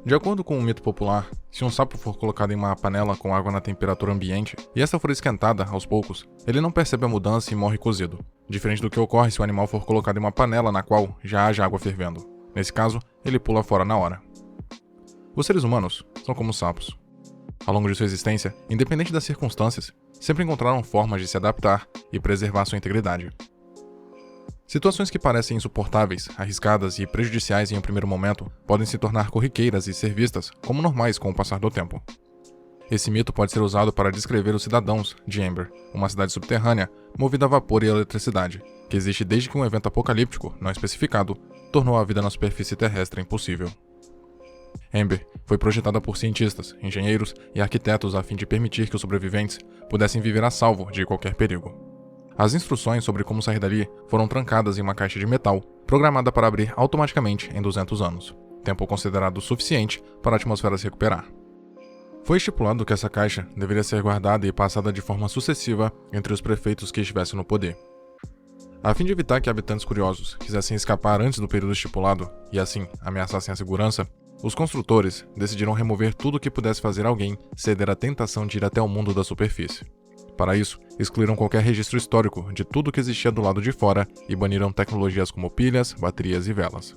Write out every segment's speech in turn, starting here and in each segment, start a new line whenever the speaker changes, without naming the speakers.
De acordo com um mito popular, se um sapo for colocado em uma panela com água na temperatura ambiente e essa for esquentada aos poucos, ele não percebe a mudança e morre cozido, diferente do que ocorre se o animal for colocado em uma panela na qual já haja água fervendo. Nesse caso, ele pula fora na hora. Os seres humanos são como sapos. Ao longo de sua existência, independente das circunstâncias, sempre encontraram formas de se adaptar e preservar sua integridade. Situações que parecem insuportáveis, arriscadas e prejudiciais em um primeiro momento podem se tornar corriqueiras e ser vistas como normais com o passar do tempo. Esse mito pode ser usado para descrever os cidadãos de Amber, uma cidade subterrânea movida a vapor e eletricidade, que existe desde que um evento apocalíptico, não especificado, tornou a vida na superfície terrestre impossível. Amber foi projetada por cientistas, engenheiros e arquitetos a fim de permitir que os sobreviventes pudessem viver a salvo de qualquer perigo. As instruções sobre como sair dali foram trancadas em uma caixa de metal, programada para abrir automaticamente em 200 anos, tempo considerado suficiente para a atmosfera se recuperar. Foi estipulado que essa caixa deveria ser guardada e passada de forma sucessiva entre os prefeitos que estivessem no poder. A fim de evitar que habitantes curiosos quisessem escapar antes do período estipulado e, assim, ameaçassem a segurança, os construtores decidiram remover tudo que pudesse fazer alguém ceder à tentação de ir até o mundo da superfície. Para isso, excluíram qualquer registro histórico de tudo que existia do lado de fora e baniram tecnologias como pilhas, baterias e velas.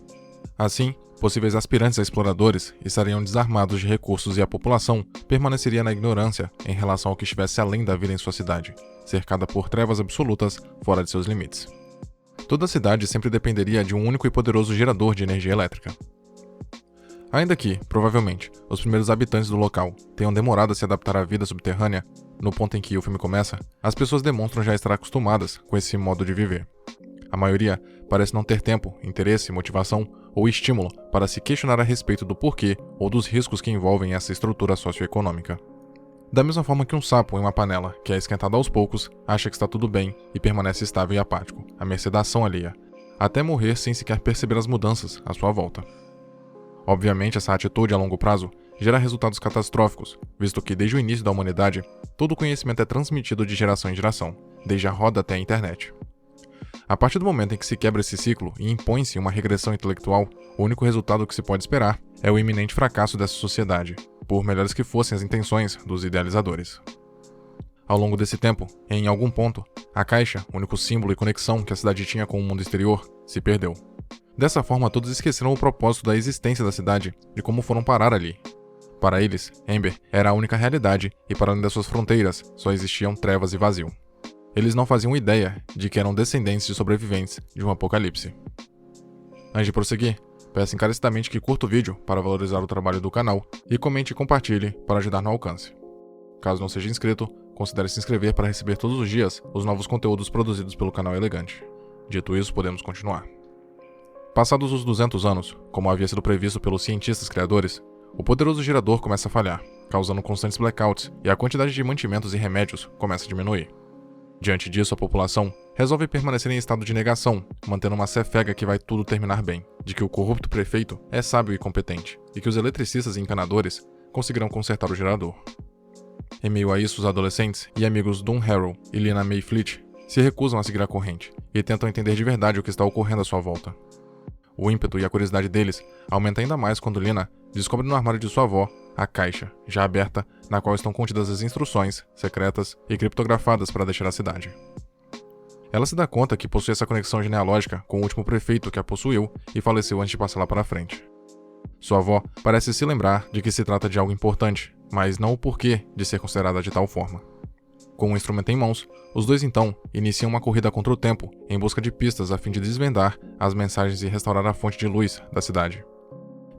Assim, possíveis aspirantes a exploradores estariam desarmados de recursos e a população permaneceria na ignorância em relação ao que estivesse além da vida em sua cidade, cercada por trevas absolutas fora de seus limites. Toda a cidade sempre dependeria de um único e poderoso gerador de energia elétrica. Ainda que, provavelmente, os primeiros habitantes do local tenham demorado a se adaptar à vida subterrânea, no ponto em que o filme começa, as pessoas demonstram já estar acostumadas com esse modo de viver. A maioria parece não ter tempo, interesse, motivação ou estímulo para se questionar a respeito do porquê ou dos riscos que envolvem essa estrutura socioeconômica. Da mesma forma que um sapo em uma panela, que é esquentado aos poucos, acha que está tudo bem e permanece estável e apático, à mercê da ação alheia, até morrer sem sequer perceber as mudanças à sua volta. Obviamente, essa atitude a longo prazo gera resultados catastróficos, visto que desde o início da humanidade, todo o conhecimento é transmitido de geração em geração, desde a roda até a internet. A partir do momento em que se quebra esse ciclo e impõe-se uma regressão intelectual, o único resultado que se pode esperar é o iminente fracasso dessa sociedade, por melhores que fossem as intenções dos idealizadores. Ao longo desse tempo, em algum ponto, a caixa, único símbolo e conexão que a cidade tinha com o mundo exterior, se perdeu. Dessa forma, todos esqueceram o propósito da existência da cidade e como foram parar ali. Para eles, Amber era a única realidade e para além das suas fronteiras só existiam trevas e vazio. Eles não faziam ideia de que eram descendentes de sobreviventes de um apocalipse. Antes de prosseguir, peço encarecidamente que curta o vídeo para valorizar o trabalho do canal e comente e compartilhe para ajudar no alcance. Caso não seja inscrito, considere se inscrever para receber todos os dias os novos conteúdos produzidos pelo canal Elegante. Dito isso, podemos continuar. Passados os 200 anos, como havia sido previsto pelos cientistas criadores, o poderoso gerador começa a falhar, causando constantes blackouts e a quantidade de mantimentos e remédios começa a diminuir. Diante disso, a população resolve permanecer em estado de negação, mantendo uma fé cega que vai tudo terminar bem, de que o corrupto prefeito é sábio e competente, e que os eletricistas e encanadores conseguirão consertar o gerador. Em meio a isso, os adolescentes e amigos Doom Harrow e Lina May Fleet se recusam a seguir a corrente e tentam entender de verdade o que está ocorrendo à sua volta. O ímpeto e a curiosidade deles aumenta ainda mais quando Lina descobre no armário de sua avó a caixa, já aberta, na qual estão contidas as instruções, secretas e criptografadas para deixar a cidade. Ela se dá conta que possui essa conexão genealógica com o último prefeito que a possuiu e faleceu antes de passá-la para frente. Sua avó parece se lembrar de que se trata de algo importante, mas não o porquê de ser considerada de tal forma. Com o instrumento em mãos, os dois então iniciam uma corrida contra o tempo em busca de pistas a fim de desvendar as mensagens e restaurar a fonte de luz da cidade.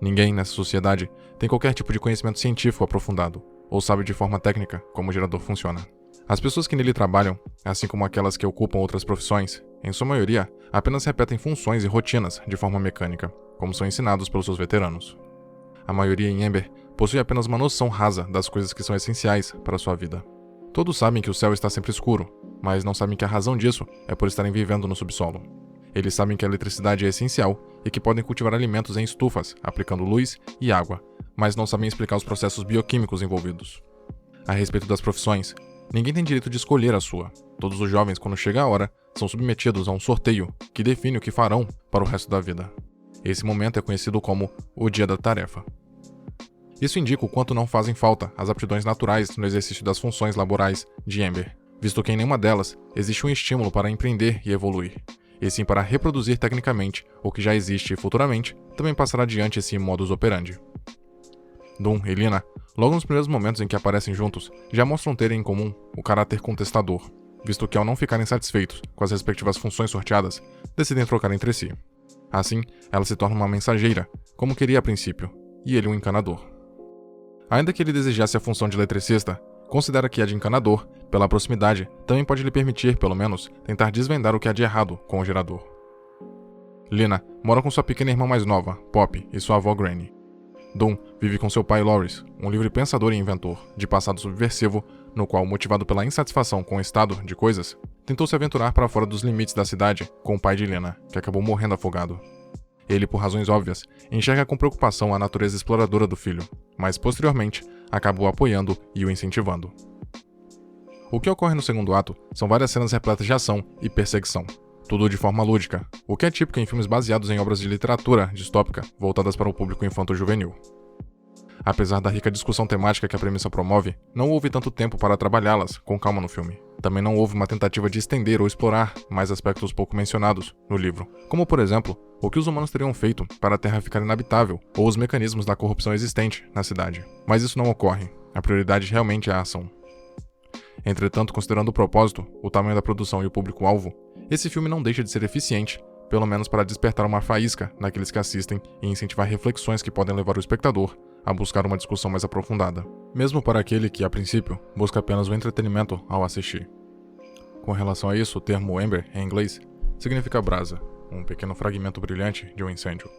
Ninguém nessa sociedade tem qualquer tipo de conhecimento científico aprofundado, ou sabe de forma técnica como o gerador funciona. As pessoas que nele trabalham, assim como aquelas que ocupam outras profissões, em sua maioria, apenas repetem funções e rotinas de forma mecânica, como são ensinados pelos seus veteranos. A maioria em Amber possui apenas uma noção rasa das coisas que são essenciais para a sua vida. Todos sabem que o céu está sempre escuro, mas não sabem que a razão disso é por estarem vivendo no subsolo. Eles sabem que a eletricidade é essencial e que podem cultivar alimentos em estufas, aplicando luz e água, mas não sabem explicar os processos bioquímicos envolvidos. A respeito das profissões, ninguém tem direito de escolher a sua. Todos os jovens, quando chega a hora, são submetidos a um sorteio que define o que farão para o resto da vida. Esse momento é conhecido como o Dia da Tarefa. Isso indica o quanto não fazem falta as aptidões naturais no exercício das funções laborais de Amber, visto que em nenhuma delas existe um estímulo para empreender e evoluir, e sim para reproduzir tecnicamente o que já existe e futuramente também passará adiante esse modus operandi. Doom e Lina, logo nos primeiros momentos em que aparecem juntos, já mostram terem em comum o caráter contestador, visto que ao não ficarem satisfeitos com as respectivas funções sorteadas, decidem trocar entre si. Assim, ela se torna uma mensageira, como queria a princípio, e ele um encanador. Ainda que ele desejasse a função de eletricista, considera que a de encanador, pela proximidade, também pode lhe permitir, pelo menos, tentar desvendar o que há de errado com o gerador. Lina mora com sua pequena irmã mais nova, Poppy, e sua avó Granny. Doom vive com seu pai Loris, um livre pensador e inventor, de passado subversivo, no qual, motivado pela insatisfação com o estado de coisas, tentou se aventurar para fora dos limites da cidade com o pai de Lina, que acabou morrendo afogado. Ele, por razões óbvias, enxerga com preocupação a natureza exploradora do filho, mas posteriormente acabou apoiando e o incentivando. O que ocorre no segundo ato são várias cenas repletas de ação e perseguição, tudo de forma lúdica, o que é típico em filmes baseados em obras de literatura distópica voltadas para o público infanto-juvenil. Apesar da rica discussão temática que a premissa promove, não houve tanto tempo para trabalhá-las com calma no filme. Também não houve uma tentativa de estender ou explorar mais aspectos pouco mencionados no livro, como por exemplo, o que os humanos teriam feito para a Terra ficar inabitável ou os mecanismos da corrupção existente na cidade. Mas isso não ocorre, a prioridade realmente é a ação. Entretanto, considerando o propósito, o tamanho da produção e o público-alvo, esse filme não deixa de ser eficiente, pelo menos para despertar uma faísca naqueles que assistem e incentivar reflexões que podem levar o espectador a buscar uma discussão mais aprofundada, mesmo para aquele que, a princípio, busca apenas o entretenimento ao assistir. Com relação a isso, o termo Ember, em inglês, significa brasa, um pequeno fragmento brilhante de um incêndio.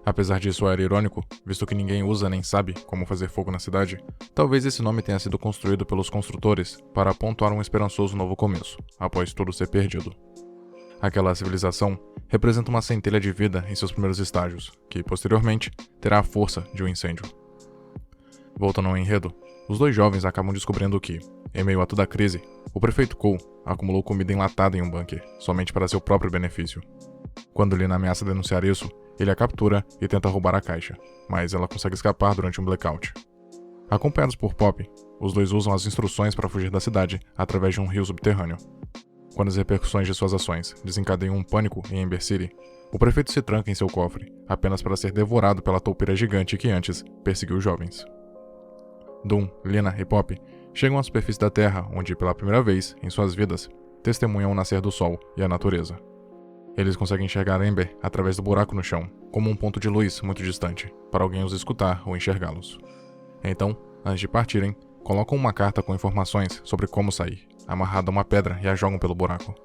Apesar disso soar irônico, visto que ninguém usa nem sabe como fazer fogo na cidade, talvez esse nome tenha sido construído pelos construtores para apontar um esperançoso novo começo, após tudo ser perdido. Aquela civilização representa uma centelha de vida em seus primeiros estágios, que, posteriormente, terá a força de um incêndio. Voltando ao enredo, os dois jovens acabam descobrindo que, em meio a toda a crise, o prefeito Cole acumulou comida enlatada em um bunker, somente para seu próprio benefício. Quando Lina ameaça denunciar isso, ele a captura e tenta roubar a caixa, mas ela consegue escapar durante um blackout. Acompanhados por Poppy, os dois usam as instruções para fugir da cidade através de um rio subterrâneo. Quando as repercussões de suas ações desencadeiam um pânico em Ember City, o prefeito se tranca em seu cofre, apenas para ser devorado pela toupeira gigante que antes perseguiu os jovens. Doom, Lina e Poppy chegam à superfície da Terra, onde, pela primeira vez em suas vidas, testemunham o nascer do Sol e a natureza. Eles conseguem enxergar Ember através do buraco no chão, como um ponto de luz muito distante, para alguém os escutar ou enxergá-los. Então, antes de partirem, colocam uma carta com informações sobre como sair, amarrada a uma pedra e a jogam pelo buraco.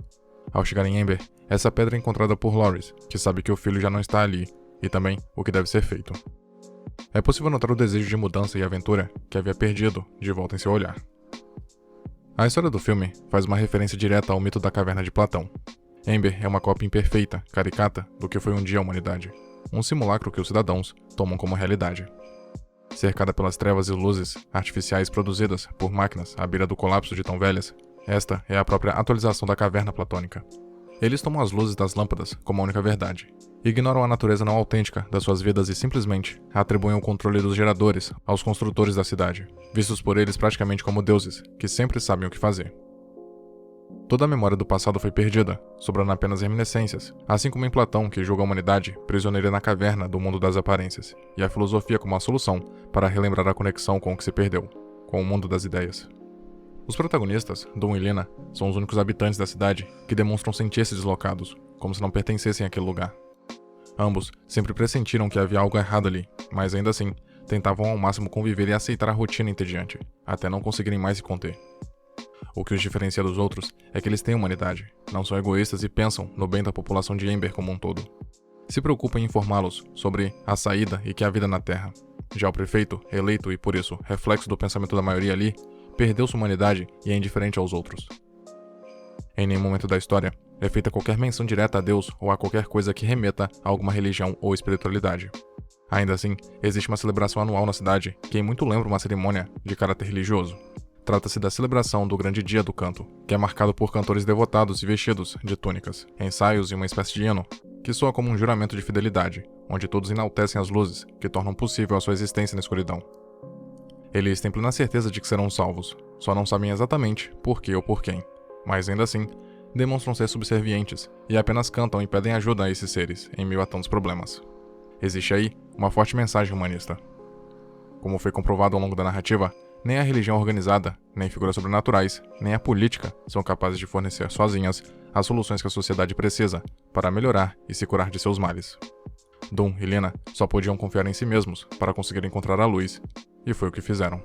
Ao chegar em Ember, essa pedra é encontrada por Loris, que sabe que o filho já não está ali, e também o que deve ser feito. É possível notar o desejo de mudança e aventura que havia perdido de volta em seu olhar. A história do filme faz uma referência direta ao mito da caverna de Platão. Ember é uma cópia imperfeita, caricata, do que foi um dia a humanidade, um simulacro que os cidadãos tomam como realidade. Cercada pelas trevas e luzes artificiais produzidas por máquinas à beira do colapso de tão velhas, esta é a própria atualização da caverna platônica. Eles tomam as luzes das lâmpadas como a única verdade, ignoram a natureza não autêntica das suas vidas e simplesmente atribuem o controle dos geradores aos construtores da cidade, vistos por eles praticamente como deuses, que sempre sabem o que fazer. Toda a memória do passado foi perdida, sobrando apenas reminiscências, assim como em Platão, que julga a humanidade prisioneira na caverna do mundo das aparências, e a filosofia como a solução para relembrar a conexão com o que se perdeu, com o mundo das ideias. Os protagonistas, Doom e Lina, são os únicos habitantes da cidade que demonstram sentir-se deslocados, como se não pertencessem àquele lugar. Ambos sempre pressentiram que havia algo errado ali, mas ainda assim, tentavam ao máximo conviver e aceitar a rotina entediante, até não conseguirem mais se conter. O que os diferencia dos outros é que eles têm humanidade, não são egoístas e pensam no bem da população de Ember como um todo. Se preocupam em informá-los sobre a saída e que há vida na Terra. Já o prefeito, eleito e por isso reflexo do pensamento da maioria ali, perdeu sua humanidade e é indiferente aos outros. Em nenhum momento da história é feita qualquer menção direta a Deus ou a qualquer coisa que remeta a alguma religião ou espiritualidade. Ainda assim, existe uma celebração anual na cidade que em muito lembra uma cerimônia de caráter religioso. Trata-se da celebração do Grande Dia do Canto, que é marcado por cantores devotados e vestidos de túnicas, ensaios e uma espécie de hino, que soa como um juramento de fidelidade, onde todos enaltecem as luzes que tornam possível a sua existência na escuridão. Eles têm plena certeza de que serão salvos, só não sabem exatamente por que ou por quem. Mas ainda assim, demonstram ser subservientes e apenas cantam e pedem ajuda a esses seres em meio a tantos problemas. Existe aí uma forte mensagem humanista. Como foi comprovado ao longo da narrativa, nem a religião organizada, nem figuras sobrenaturais, nem a política são capazes de fornecer sozinhas as soluções que a sociedade precisa para melhorar e se curar de seus males. Doom e Lina só podiam confiar em si mesmos para conseguir encontrar a luz, e foi o que fizeram.